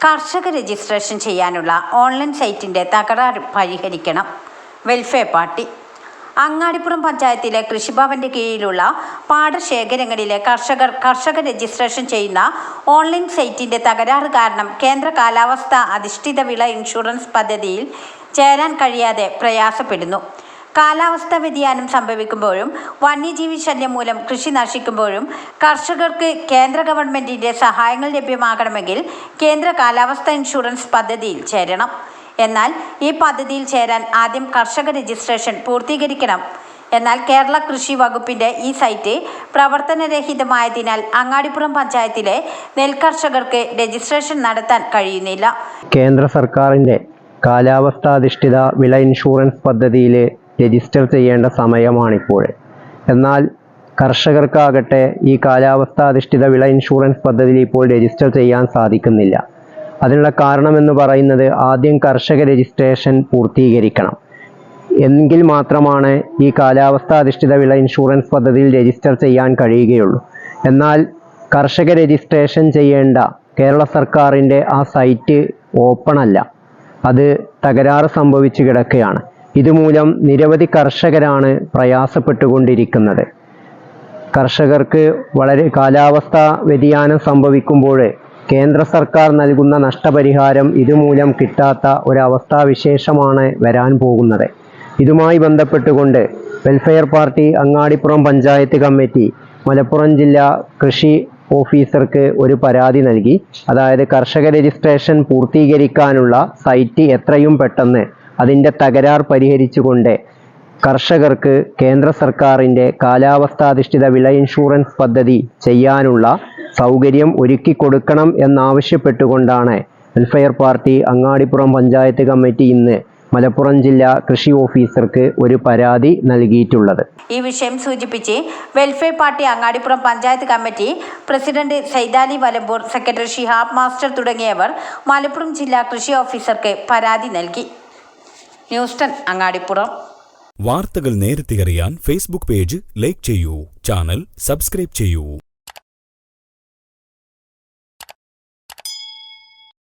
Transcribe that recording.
കർഷക രജിസ്ട്രേഷൻ ചെയ്യാനുള്ള ഓൺലൈൻ സൈറ്റിൻ്റെ തകരാറ് പരിഹരിക്കണം. Welfare party. അങ്ങാടിപ്പുറം പഞ്ചായത്തിലെ കൃഷിഭവന്റെ കീഴിലുള്ള പാടശേഖരങ്ങളിലെ കർഷക രജിസ്ട്രേഷൻ ചെയ്യുന്ന ഓൺലൈൻ സൈറ്റിൻ്റെ തകരാറ് കാരണം കേന്ദ്ര കാലാവസ്ഥാ അധിഷ്ഠിത വിള ഇൻഷുറൻസ് പദ്ധതിയിൽ ചേരാൻ കഴിയാതെ പ്രയാസപ്പെടുന്നു. കാലാവസ്ഥാ വ്യതിയാനം സംഭവിക്കുമ്പോഴും വന്യജീവി ശല്യം മൂലം കൃഷി നശിക്കുമ്പോഴും കർഷകർക്ക് കേന്ദ്ര ഗവൺമെൻറ്റിൻ്റെ സഹായങ്ങൾ ലഭ്യമാകണമെങ്കിൽ കേന്ദ്ര കാലാവസ്ഥാ ഇൻഷുറൻസ് പദ്ധതിയിൽ ചേരണം. എന്നാൽ ഈ പദ്ധതിയിൽ ചേരാൻ ആദ്യം കർഷക രജിസ്ട്രേഷൻ പൂർത്തീകരിക്കണം. എന്നാൽ കേരള കൃഷി വകുപ്പിൻ്റെ ഈ സൈറ്റ് പ്രവർത്തനരഹിതമായതിനാൽ അങ്ങാടിപ്പുറം പഞ്ചായത്തിലെ നെൽകർഷകർക്ക് രജിസ്ട്രേഷൻ നടത്താൻ കഴിയുന്നില്ല. കേന്ദ്ര സർക്കാരിൻ്റെ കാലാവസ്ഥാധിഷ്ഠിത വിള ഇൻഷുറൻസ് പദ്ധതിയിൽ രജിസ്റ്റർ ചെയ്യേണ്ട സമയമാണിപ്പോൾ. എന്നാൽ കർഷകർക്കാകട്ടെ ഈ കാലാവസ്ഥാധിഷ്ഠിത വിള ഇൻഷുറൻസ് പദ്ധതിയിൽ ഇപ്പോൾ രജിസ്റ്റർ ചെയ്യാൻ സാധിക്കുന്നില്ല. അതിനുള്ള കാരണമെന്ന് പറയുന്നത് ആദ്യം കർഷക രജിസ്ട്രേഷൻ പൂർത്തീകരിക്കണം. എങ്കിൽ മാത്രമാണ് ഈ കാലാവസ്ഥാധിഷ്ഠിത വിള ഇൻഷുറൻസ് പദ്ധതിയിൽ രജിസ്റ്റർ ചെയ്യാൻ കഴിയുകയുള്ളൂ. എന്നാൽ കർഷക രജിസ്ട്രേഷൻ ചെയ്യേണ്ട കേരള സർക്കാരിൻ്റെ ആ സൈറ്റ് ഓപ്പൺ അല്ല. അത് തകരാറ് സംഭവിച്ചു കിടക്കുകയാണ്. ഇതുമൂലം നിരവധി കർഷകരാണ് പ്രയാസപ്പെട്ടുകൊണ്ടിരിക്കുന്നത്. കർഷകർക്ക് വളരെ കാലാവസ്ഥാ വ്യതിയാനം സംഭവിക്കുമ്പോൾ കേന്ദ്ര സർക്കാർ നൽകുന്ന നഷ്ടപരിഹാരം ഇതുമൂലം കിട്ടാത്ത ഒരവസ്ഥാവിശേഷമാണ് വരാൻ പോകുന്നത്. ഇതുമായി ബന്ധപ്പെട്ടുകൊണ്ട് welfare party Angadipuram panchayat committee Malappuram ജില്ലാ കൃഷി ഓഫീസർക്ക് ഒരു പരാതി നൽകി. അതായത് കർഷക രജിസ്ട്രേഷൻ പൂർത്തീകരിക്കാനുള്ള സൈറ്റ് എത്രയും പെട്ടെന്ന് അതിൻ്റെ തകരാർ പരിഹരിച്ചുകൊണ്ട് കർഷകർക്ക് കേന്ദ്ര സർക്കാരിൻ്റെ കാലാവസ്ഥാധിഷ്ഠിത വിള ഇൻഷുറൻസ് പദ്ധതി ചെയ്യാനുള്ള സൗകര്യം ഒരുക്കി കൊടുക്കണം എന്നാവശ്യപ്പെട്ടുകൊണ്ടാണ് welfare party Angadipuram panchayat committee ഇന്ന് മലപ്പുറം ജില്ലാ കൃഷി ഓഫീസർക്ക് ഒരു പരാതി നൽകിയിട്ടുള്ളത്. ഈ വിഷയം സൂചിപ്പിച്ച് welfare party Angadipuram panchayat committee president Saidali Valambur, secretary Shihab master തുടങ്ങിയവർ മലപ്പുറം ജില്ലാ കൃഷി ഓഫീസർക്ക് പരാതി നൽകി. ന്യൂസ് 10 അങ്ങാടിപ്പുറം. വാർത്തകൾ നേരത്തെ അറിയാൻ ഫേസ്ബുക്ക് പേജ് ലൈക്ക് ചെയ്യൂ, ചാനൽ സബ്സ്ക്രൈബ് ചെയ്യൂ.